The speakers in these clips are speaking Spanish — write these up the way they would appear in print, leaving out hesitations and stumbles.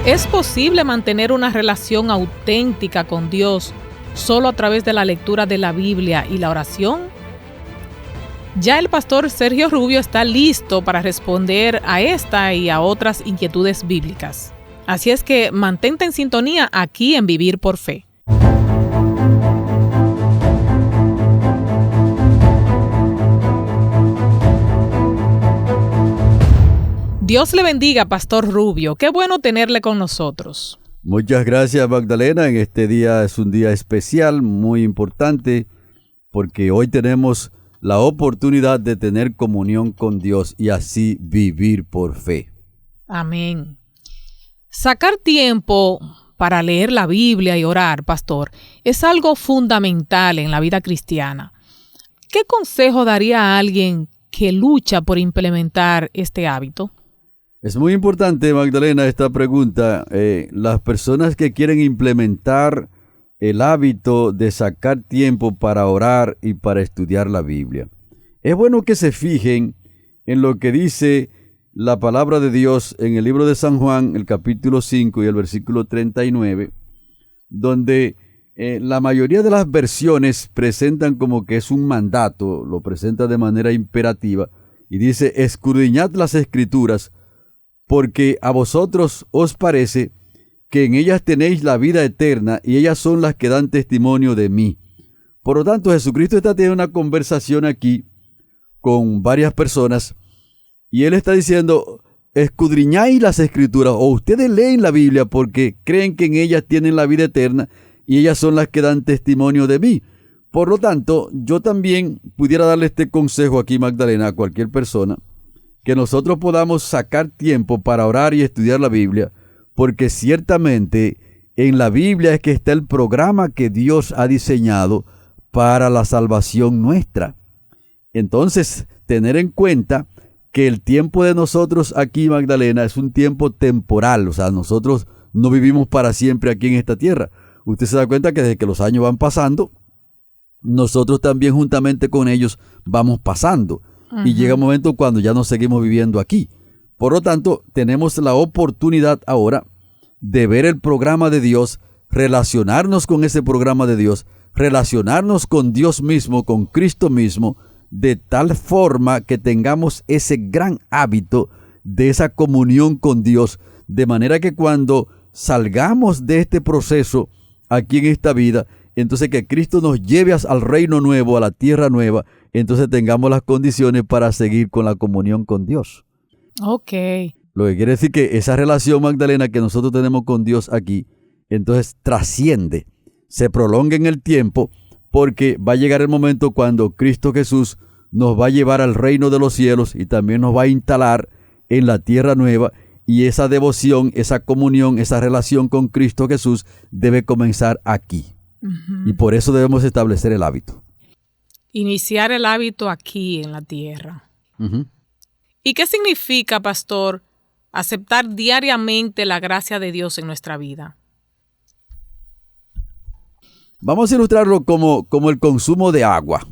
¿Es posible mantener una relación auténtica con Dios solo a través de la lectura de la Biblia y la oración? Ya el pastor Sergio Rubio está listo para responder a esta y a otras inquietudes bíblicas. Así es que mantente en sintonía aquí en Vivir por Fe. Dios le bendiga, Pastor Rubio. Qué bueno tenerle con nosotros. Muchas gracias, Magdalena. En este día es un día especial, muy importante, porque hoy tenemos la oportunidad de tener comunión con Dios y así vivir por fe. Amén. Sacar tiempo para leer la Biblia y orar, Pastor, es algo fundamental en la vida cristiana. ¿Qué consejo daría a alguien que lucha por implementar este hábito? Es muy importante, Magdalena, esta pregunta. Las personas que quieren implementar el hábito de sacar tiempo para orar y para estudiar la Biblia. Es bueno que se fijen en lo que dice la palabra de Dios en el libro de San Juan, el capítulo 5 y el versículo 39, donde la mayoría de las versiones presentan como que es un mandato, lo presenta de manera imperativa, y dice: escudriñad las Escrituras, porque a vosotros os parece que en ellas tenéis la vida eterna, y ellas son las que dan testimonio de mí. Por lo tanto, Jesucristo está teniendo una conversación aquí con varias personas, y Él está diciendo: escudriñáis las Escrituras, o ustedes leen la Biblia porque creen que en ellas tienen la vida eterna, y ellas son las que dan testimonio de mí. Por lo tanto, yo también pudiera darle este consejo aquí, Magdalena, a cualquier persona, que nosotros podamos sacar tiempo para orar y estudiar la Biblia, porque ciertamente en la Biblia es que está el programa que Dios ha diseñado para la salvación nuestra. Entonces, tener en cuenta que el tiempo de nosotros aquí, Magdalena, es un tiempo temporal. O sea, nosotros no vivimos para siempre aquí en esta tierra. Usted se da cuenta que desde que los años van pasando, nosotros también juntamente con ellos vamos pasando. Y llega un momento cuando ya no seguimos viviendo aquí. Por lo tanto, tenemos la oportunidad ahora de ver el programa de Dios, relacionarnos con ese programa de Dios, relacionarnos con Dios mismo, con Cristo mismo, de tal forma que tengamos ese gran hábito de esa comunión con Dios, de manera que cuando salgamos de este proceso aquí en esta vida, entonces que Cristo nos lleve al reino nuevo, a la tierra nueva, entonces tengamos las condiciones para seguir con la comunión con Dios. Ok. Lo que quiere decir que esa relación, Magdalena, que nosotros tenemos con Dios aquí, entonces trasciende, se prolonga en el tiempo, porque va a llegar el momento cuando Cristo Jesús nos va a llevar al reino de los cielos y también nos va a instalar en la tierra nueva, y esa devoción, esa comunión, esa relación con Cristo Jesús debe comenzar aquí. Y por eso debemos establecer el hábito. Iniciar el hábito aquí en la tierra. ¿Y qué significa, pastor, aceptar diariamente la gracia de Dios en nuestra vida? Vamos a ilustrarlo como el consumo de agua.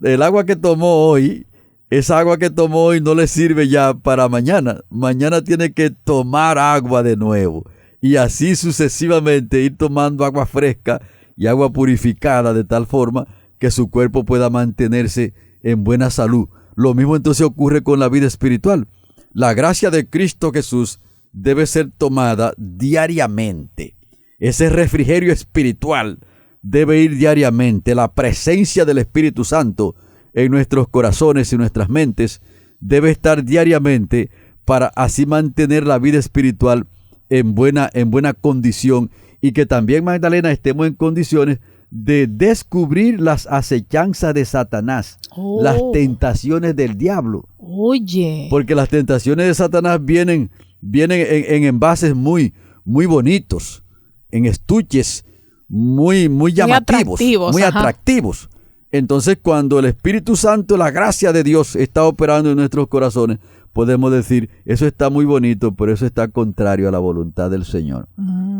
El agua que tomó hoy, esa agua que tomó hoy no le sirve ya para mañana. Mañana tiene que tomar agua de nuevo. Y así sucesivamente ir tomando agua fresca y agua purificada de tal forma que su cuerpo pueda mantenerse en buena salud. Lo mismo entonces ocurre con la vida espiritual. La gracia de Cristo Jesús debe ser tomada diariamente. Ese refrigerio espiritual debe ir diariamente. La presencia del Espíritu Santo en nuestros corazones y nuestras mentes debe estar diariamente para así mantener la vida espiritual en buena condición, y que también, Magdalena, estemos en condiciones de descubrir las acechanzas de Satanás, las tentaciones del diablo. Oye. Porque las tentaciones de Satanás vienen en envases muy bonitos, en estuches muy llamativos, muy atractivos. Entonces, cuando el Espíritu Santo, la gracia de Dios está operando en nuestros corazones, podemos decir: eso está muy bonito, pero eso está contrario a la voluntad del Señor.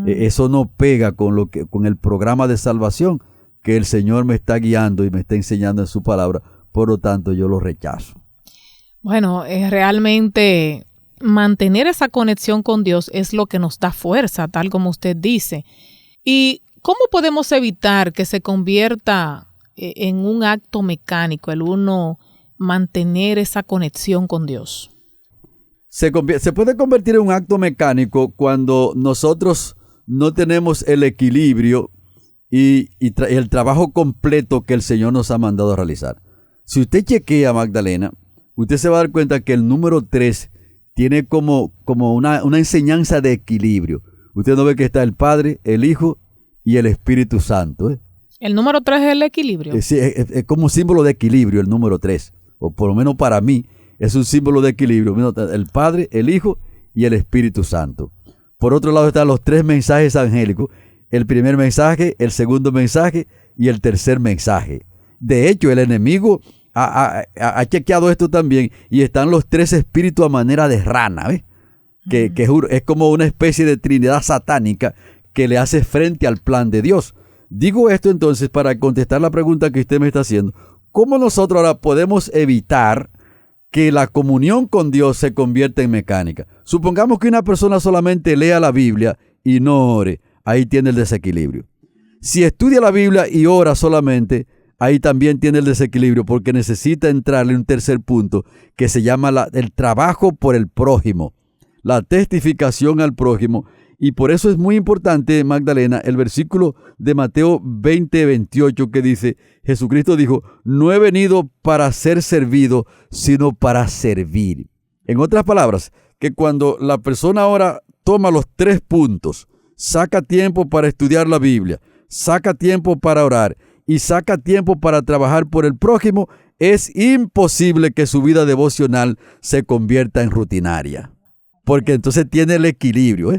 Eso no pega con el programa de salvación que el Señor me está guiando y me está enseñando en su palabra. Por lo tanto, yo lo rechazo. Bueno, realmente mantener esa conexión con Dios es lo que nos da fuerza, tal como usted dice. ¿Y cómo podemos evitar que se convierta en un acto mecánico el uno mantener esa conexión con Dios? Se puede convertir en un acto mecánico cuando nosotros no tenemos el equilibrio y el trabajo completo que el Señor nos ha mandado a realizar. Si usted chequea, Magdalena, usted se va a dar cuenta que el número 3 tiene como una enseñanza de equilibrio. Usted no ve que está el Padre, el Hijo y el Espíritu Santo, ¿eh? El número 3 es el equilibrio. Sí, es como un símbolo de equilibrio el número 3, o por lo menos para mí es un símbolo de equilibrio. El Padre, el Hijo y el Espíritu Santo. Por otro lado están los 3 mensajes angélicos, el primer mensaje, el segundo mensaje y el tercer mensaje. De hecho, el enemigo ha chequeado esto también y están los 3 espíritus a manera de rana, ¿ves? Que es como una especie de trinidad satánica que le hace frente al plan de Dios. Digo esto entonces para contestar la pregunta que usted me está haciendo. ¿Cómo nosotros ahora podemos evitar que la comunión con Dios se convierta en mecánica? Supongamos que una persona solamente lea la Biblia y no ore. Ahí tiene el desequilibrio. Si estudia la Biblia y ora solamente, ahí también tiene el desequilibrio porque necesita entrarle un tercer punto que se llama el trabajo por el prójimo, la testificación al prójimo. Y por eso es muy importante, Magdalena, el versículo de Mateo 20:28 que dice, Jesucristo dijo, no he venido para ser servido, sino para servir. En otras palabras, que cuando la persona ahora toma los 3 puntos, saca tiempo para estudiar la Biblia, saca tiempo para orar y saca tiempo para trabajar por el prójimo, es imposible que su vida devocional se convierta en rutinaria. Porque entonces tiene el equilibrio,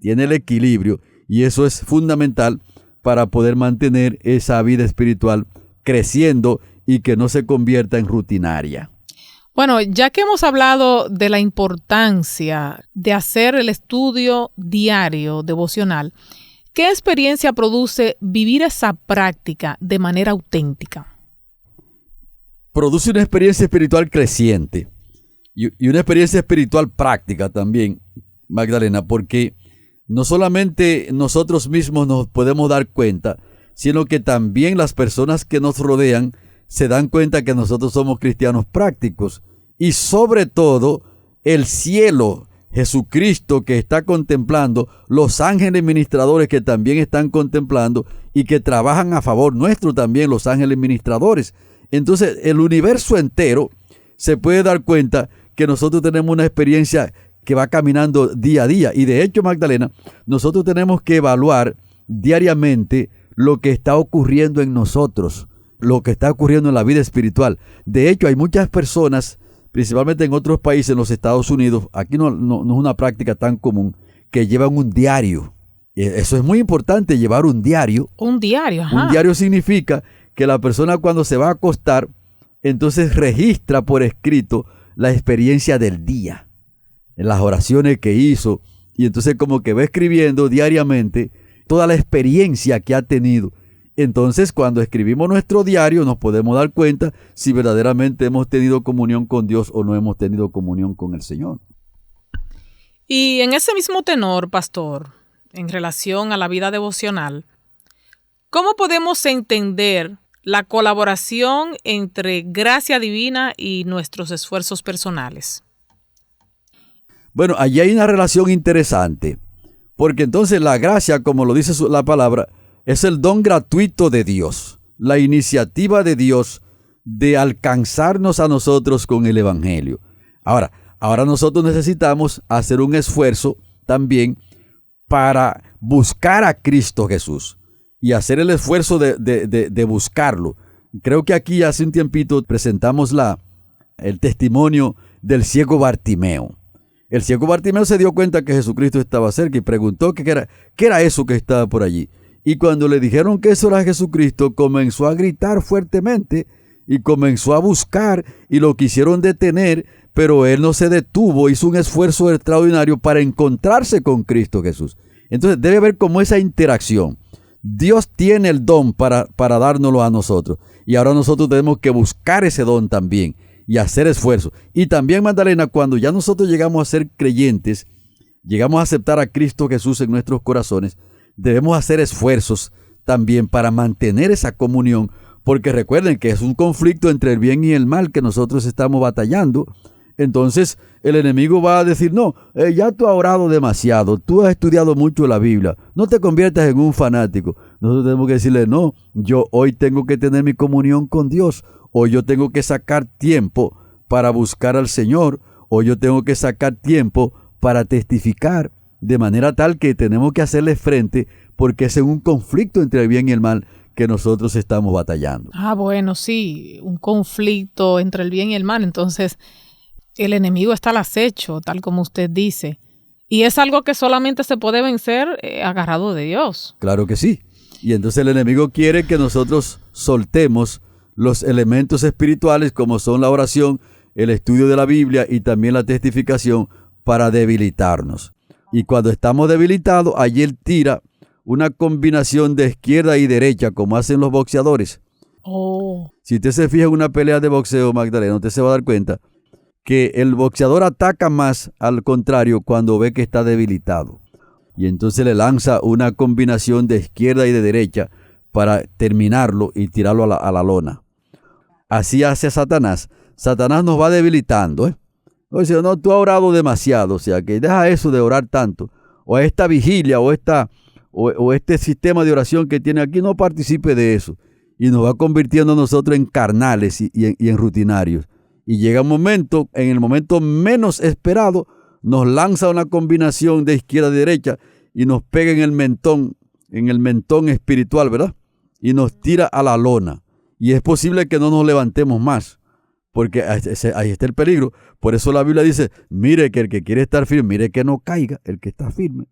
Tiene el equilibrio y eso es fundamental para poder mantener esa vida espiritual creciendo y que no se convierta en rutinaria. Bueno, ya que hemos hablado de la importancia de hacer el estudio diario devocional, ¿qué experiencia produce vivir esa práctica de manera auténtica? Produce una experiencia espiritual creciente y una experiencia espiritual práctica también, Magdalena, porque no solamente nosotros mismos nos podemos dar cuenta, sino que también las personas que nos rodean se dan cuenta que nosotros somos cristianos prácticos. Y sobre todo, el cielo, Jesucristo que está contemplando, los ángeles ministradores que también están contemplando y que trabajan a favor nuestro también, los ángeles ministradores. Entonces, el universo entero se puede dar cuenta que nosotros tenemos una experiencia que va caminando día a día. Y de hecho, Magdalena, nosotros tenemos que evaluar diariamente lo que está ocurriendo en nosotros, lo que está ocurriendo en la vida espiritual. De hecho, hay muchas personas, principalmente en otros países, en los Estados Unidos, aquí no es una práctica tan común, que llevan un diario. Eso es muy importante, llevar un diario. Un diario, ajá. Un diario significa que la persona cuando se va a acostar, entonces registra por escrito la experiencia del día, en las oraciones que hizo, y entonces como que va escribiendo diariamente toda la experiencia que ha tenido. Entonces, cuando escribimos nuestro diario, nos podemos dar cuenta si verdaderamente hemos tenido comunión con Dios o no hemos tenido comunión con el Señor. Y en ese mismo tenor, pastor, en relación a la vida devocional, ¿cómo podemos entender la colaboración entre gracia divina y nuestros esfuerzos personales? Bueno, allí hay una relación interesante, porque entonces la gracia, como lo dice la palabra, es el don gratuito de Dios, la iniciativa de Dios de alcanzarnos a nosotros con el Evangelio. Ahora nosotros necesitamos hacer un esfuerzo también para buscar a Cristo Jesús y hacer el esfuerzo de buscarlo. Creo que aquí hace un tiempito presentamos el testimonio del ciego Bartimeo. El ciego Bartimeo se dio cuenta que Jesucristo estaba cerca y preguntó qué era eso que estaba por allí. Y cuando le dijeron que eso era Jesucristo, comenzó a gritar fuertemente y comenzó a buscar y lo quisieron detener, pero él no se detuvo, hizo un esfuerzo extraordinario para encontrarse con Cristo Jesús. Entonces debe haber como esa interacción. Dios tiene el don para dárnoslo a nosotros y ahora nosotros tenemos que buscar ese don también. y hacer esfuerzos. Y también, Magdalena, cuando ya nosotros llegamos a ser creyentes, llegamos a aceptar a Cristo Jesús en nuestros corazones, debemos hacer esfuerzos también para mantener esa comunión, porque recuerden que es un conflicto entre el bien y el mal que nosotros estamos batallando. Entonces el enemigo va a decir, no, ya tú has orado demasiado, tú has estudiado mucho la Biblia, no te conviertas en un fanático. Nosotros tenemos que decirle, no, yo hoy tengo que tener mi comunión con Dios, o yo tengo que sacar tiempo para buscar al Señor, o yo tengo que sacar tiempo para testificar, de manera tal que tenemos que hacerle frente, porque es en un conflicto entre el bien y el mal que nosotros estamos batallando. Bueno, sí, un conflicto entre el bien y el mal. Entonces, el enemigo está al acecho, tal como usted dice. Y es algo que solamente se puede vencer agarrado de Dios. Claro que sí. Y entonces el enemigo quiere que nosotros soltemos los elementos espirituales como son la oración, el estudio de la Biblia y también la testificación para debilitarnos. Y cuando estamos debilitados, allí él tira una combinación de izquierda y derecha, como hacen los boxeadores. Si usted se fija en una pelea de boxeo, Magdalena, usted se va a dar cuenta que el boxeador ataca más al contrario cuando ve que está debilitado. Y entonces le lanza una combinación de izquierda y de derecha para terminarlo y tirarlo a la lona. Así hace Satanás. Satanás nos va debilitando. O sea, no, tú has orado demasiado, o sea, que deja eso de orar tanto. O esta vigilia o este sistema de oración que tiene aquí, no participe de eso. Y nos va convirtiendo nosotros en carnales y en rutinarios. Y llega un momento, en el momento menos esperado, nos lanza una combinación de izquierda y derecha y nos pega en el mentón espiritual, ¿verdad? Y nos tira a la lona. Y es posible que no nos levantemos más, porque ahí está el peligro. Por eso la Biblia dice, mire que el que quiere estar firme, mire que no caiga el que está firme.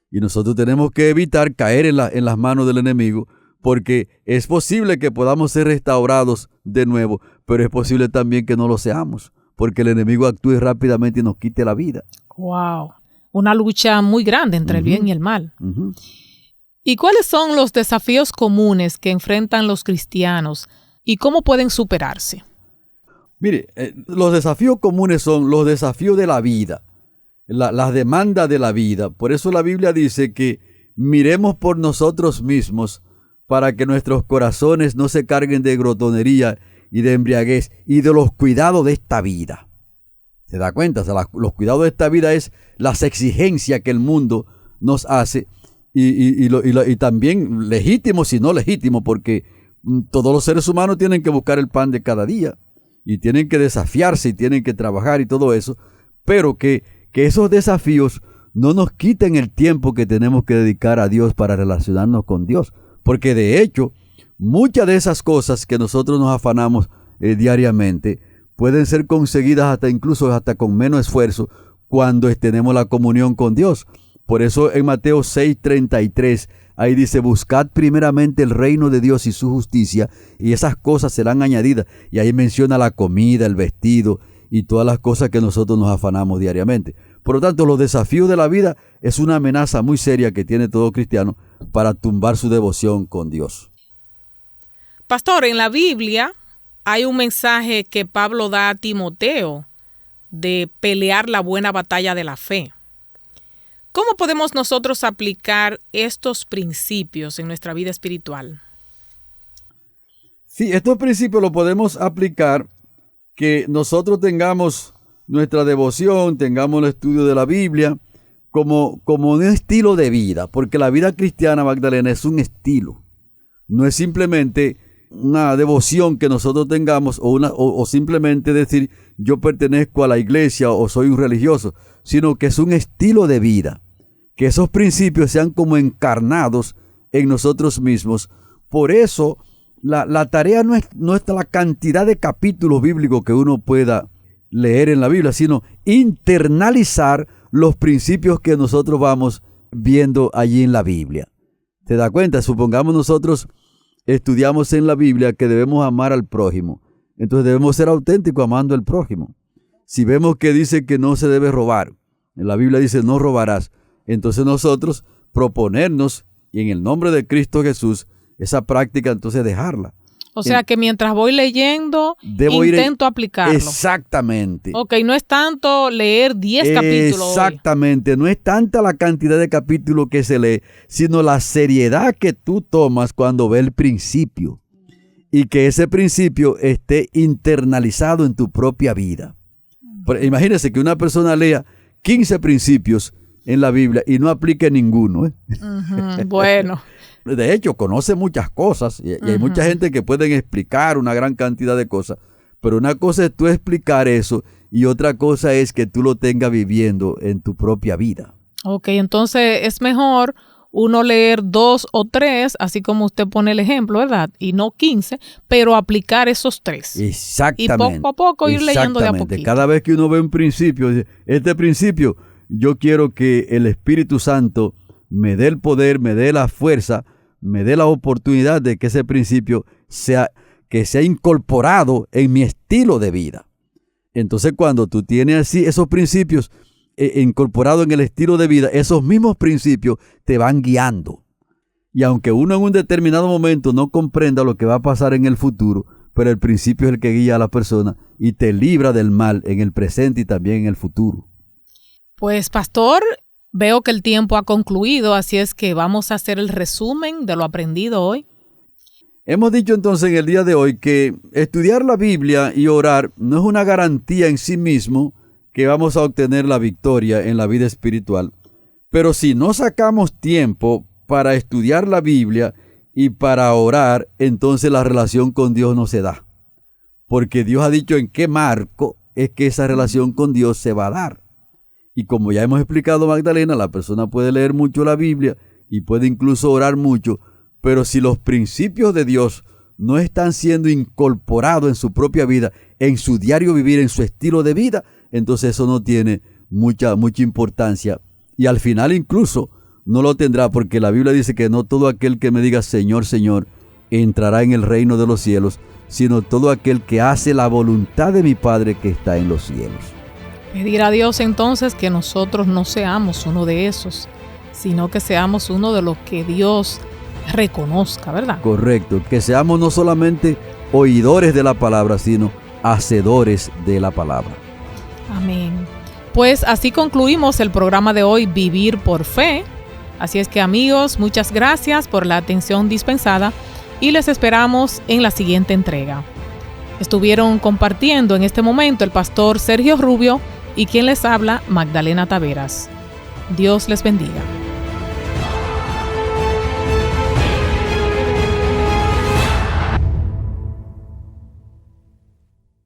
Y nosotros tenemos que evitar caer en las manos del enemigo, porque es posible que podamos ser restaurados de nuevo, pero es posible también que no lo seamos, porque el enemigo actúe rápidamente y nos quite la vida. Wow, una lucha muy grande entre el bien y el mal. ¿Y cuáles son los desafíos comunes que enfrentan los cristianos y cómo pueden superarse? Mire, los desafíos comunes son los desafíos de la vida, las demandas de la vida. Por eso la Biblia dice que miremos por nosotros mismos para que nuestros corazones no se carguen de glotonería y de embriaguez y de los cuidados de esta vida. ¿Se da cuenta? O sea, los cuidados de esta vida es las exigencias que el mundo nos hace y también legítimos y no legítimos, porque todos los seres humanos tienen que buscar el pan de cada día y tienen que desafiarse y tienen que trabajar y todo eso, pero que esos desafíos no nos quiten el tiempo que tenemos que dedicar a Dios para relacionarnos con Dios. Porque de hecho, muchas de esas cosas que nosotros nos afanamos diariamente pueden ser conseguidas incluso con menos esfuerzo cuando tenemos la comunión con Dios. Por eso en Mateo 6:33, ahí dice, buscad primeramente el reino de Dios y su justicia, y esas cosas serán añadidas. Y ahí menciona la comida, el vestido y todas las cosas que nosotros nos afanamos diariamente. Por lo tanto, los desafíos de la vida es una amenaza muy seria que tiene todo cristiano para tumbar su devoción con Dios. Pastor, en la Biblia hay un mensaje que Pablo da a Timoteo de pelear la buena batalla de la fe. ¿Cómo podemos nosotros aplicar estos principios en nuestra vida espiritual? Sí, estos principios los podemos aplicar, que nosotros tengamos nuestra devoción, tengamos el estudio de la Biblia como un estilo de vida, porque la vida cristiana, Magdalena, es un estilo. No es simplemente una devoción que nosotros tengamos o simplemente decir yo pertenezco a la iglesia o soy un religioso, sino que es un estilo de vida, que esos principios sean como encarnados en nosotros mismos. Por eso la tarea no es la cantidad de capítulos bíblicos que uno pueda leer en la Biblia, sino internalizar los principios que nosotros vamos viendo allí en la Biblia. ¿Te das cuenta? Supongamos nosotros estudiamos en la Biblia que debemos amar al prójimo. Entonces debemos ser auténticos amando al prójimo. Si vemos que dice que no se debe robar, en la Biblia dice no robarás, entonces nosotros proponernos y en el nombre de Cristo Jesús esa práctica entonces dejarla. O sea que mientras voy leyendo, intento aplicarlo. Exactamente. Ok, no es tanto leer 10 capítulos. Exactamente, no es tanta la cantidad de capítulos que se lee, sino la seriedad que tú tomas cuando ves el principio. Y que ese principio esté internalizado en tu propia vida. Imagínese que una persona lea 15 principios en la Biblia y no aplique ninguno. Bueno. De hecho, conoce muchas cosas y hay mucha gente que pueden explicar una gran cantidad de cosas, pero una cosa es tú explicar eso y otra cosa es que tú lo tengas viviendo en tu propia vida. Ok, entonces es mejor uno leer 2 o 3, así como usted pone el ejemplo, ¿verdad? Y no 15, pero aplicar esos 3. Exactamente. Y poco a poco ir leyendo de a poquito. Cada vez que uno ve un principio, este principio, yo quiero que el Espíritu Santo me dé el poder, me dé la fuerza, me dé la oportunidad de que ese principio sea incorporado en mi estilo de vida. Entonces, cuando tú tienes así esos principios incorporados en el estilo de vida, esos mismos principios te van guiando. Y aunque uno en un determinado momento no comprenda lo que va a pasar en el futuro, pero el principio es el que guía a la persona y te libra del mal en el presente y también en el futuro. Pues, pastor, veo que el tiempo ha concluido, así es que vamos a hacer el resumen de lo aprendido hoy. Hemos dicho entonces en el día de hoy que estudiar la Biblia y orar no es una garantía en sí mismo que vamos a obtener la victoria en la vida espiritual. Pero si no sacamos tiempo para estudiar la Biblia y para orar, entonces la relación con Dios no se da. Porque Dios ha dicho en qué marco es que esa relación con Dios se va a dar. Y como ya hemos explicado, Magdalena, la persona puede leer mucho la Biblia y puede incluso orar mucho, pero si los principios de Dios no están siendo incorporados en su propia vida, en su diario vivir, en su estilo de vida, entonces eso no tiene mucha importancia. Y al final incluso no lo tendrá, porque la Biblia dice que no todo aquel que me diga Señor, Señor, entrará en el reino de los cielos, sino todo aquel que hace la voluntad de mi Padre que está en los cielos. Pedir a Dios entonces que nosotros no seamos uno de esos, sino que seamos uno de los que Dios reconozca, ¿verdad? Correcto, que seamos no solamente oidores de la palabra, sino hacedores de la palabra. Amén. Pues así concluimos el programa de hoy, Vivir por Fe. Así es que, amigos, muchas gracias por la atención dispensada y les esperamos en la siguiente entrega. Estuvieron compartiendo en este momento el pastor Sergio Rubio y quien les habla, Magdalena Taveras. Dios les bendiga.